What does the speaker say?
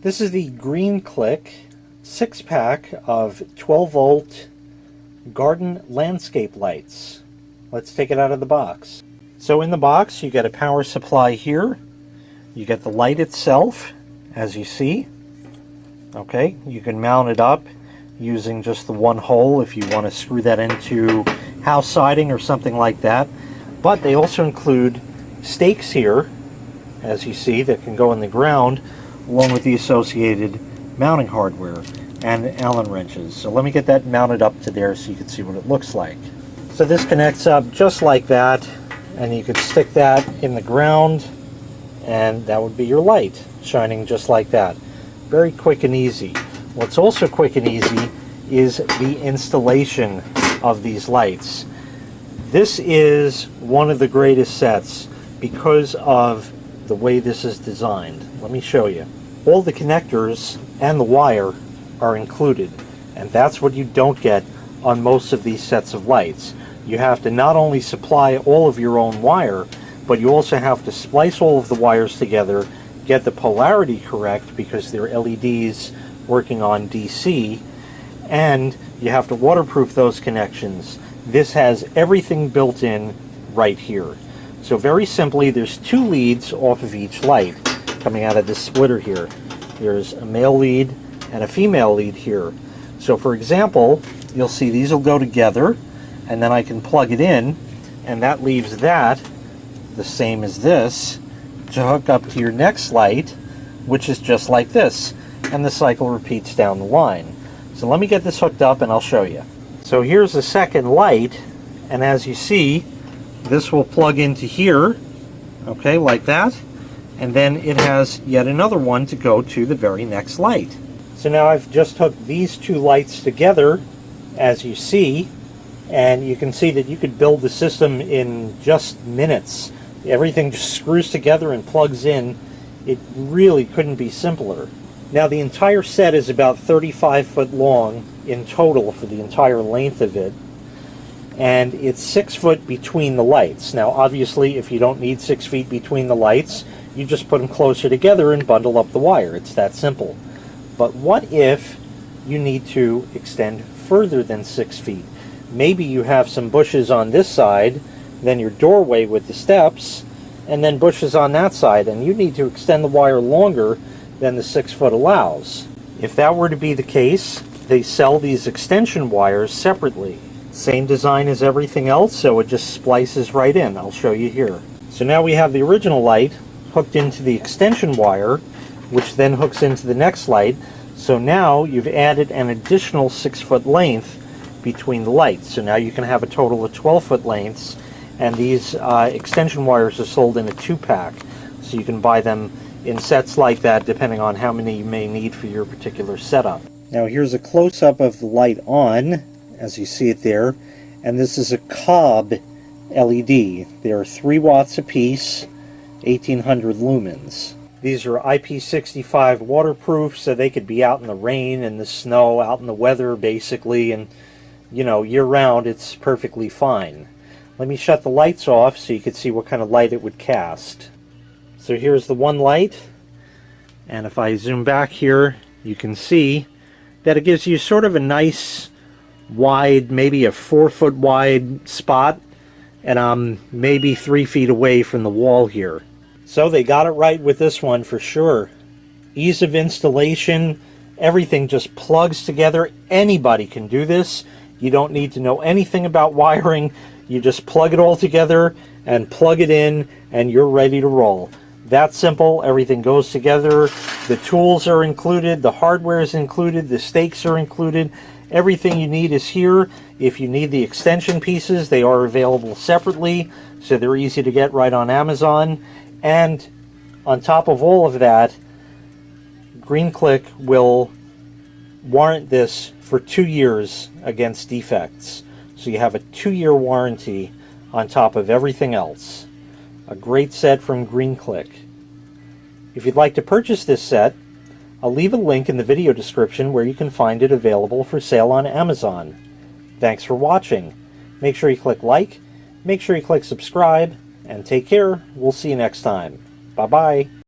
This is the GreenClick 6-pack of 12-volt garden landscape lights. Let's take it out of the box. So in the box you get a power supply here. You get the light itself, as you see. Okay, you can mount it up using just the one hole if you want to screw that into house siding or something like that. But they also include stakes here, as you see, that can go in the ground, along with the associated mounting hardware and Allen wrenches. So let me get that mounted up to there so you can see what it looks like. So this connects up just like that, and you could stick that in the ground, and that would be your light, shining just like that. Very quick and easy. What's also quick and easy is the installation of these lights. This is one of the greatest sets because of the way this is designed. Let me show you. All the connectors and the wire are included, and that's what you don't get on most of these sets of lights. You have to not only supply all of your own wire, but you also have to splice all of the wires together, get the polarity correct because they're LEDs working on DC, and you have to waterproof those connections. This has everything built in right here. So very simply, there's 2 leads off of each light coming out of this splitter here. There's a male lead and a female lead here. So for example, you'll see these will go together, and then I can plug it in, and that leaves that the same as this to hook up to your next light, which is just like this, and the cycle repeats down the line. So let me get this hooked up and I'll show you. So here's the second light, and as you see, this will plug into here, okay, like that, and then it has yet another one to go to the very next light. So now I've just hooked these 2 lights together, as you see, and you can see that you could build the system in just minutes. Everything just screws together and plugs in. It really couldn't be simpler. Now the entire set is about 35 foot long in total for the entire length of it, and it's 6 foot between the lights. Now obviously if you don't need 6 feet between the lights, you just put them closer together and bundle up the wire. It's that simple. But what if you need to extend further than 6 feet? Maybe you have some bushes on this side, then your doorway with the steps, and then bushes on that side, and you need to extend the wire longer than the 6 foot allows. If that were to be the case, they sell these extension wires separately. Same design as everything else, so it just splices right in. I'll show you here. So now we have the original light hooked into the extension wire, which then hooks into the next light. So now you've added an additional 6 foot length between the lights. So now you can have a total of 12 foot lengths, and these extension wires are sold in a 2-pack. So you can buy them in sets like that depending on how many you may need for your particular setup. Now here's a close-up of the light on, as you see it there, and this is a Cobb LED. They are 3 watts apiece, 1800 lumens. These are IP65 waterproof, so they could be out in the rain and the snow, out in the weather basically, and you know, year-round it's perfectly fine. Let me shut the lights off so you can see what kind of light it would cast. So here's the one light, and if I zoom back here, you can see that it gives you sort of a nice wide, maybe a 4 foot wide spot, and I'm maybe 3 feet away from the wall here. So they got it right with this one for sure. Ease of installation, everything just plugs together. Anybody can do this. You don't need to know anything about wiring. You just plug it all together and plug it in, and you're ready to roll. That simple. Everything goes together. The tools are included, the hardware is included, the stakes are included. Everything you need is here. If you need the extension pieces, they are available separately, so they're easy to get right on Amazon. And on top of all of that, GreenClick will warrant this for 2 years against defects. So you have a 2-year warranty on top of everything else. A great set from GreenClick. If you'd like to purchase this set, I'll leave a link in the video description where you can find it available for sale on Amazon. Thanks for watching. Make sure you click like, make sure you click subscribe, and take care. We'll see you next time. Bye-bye.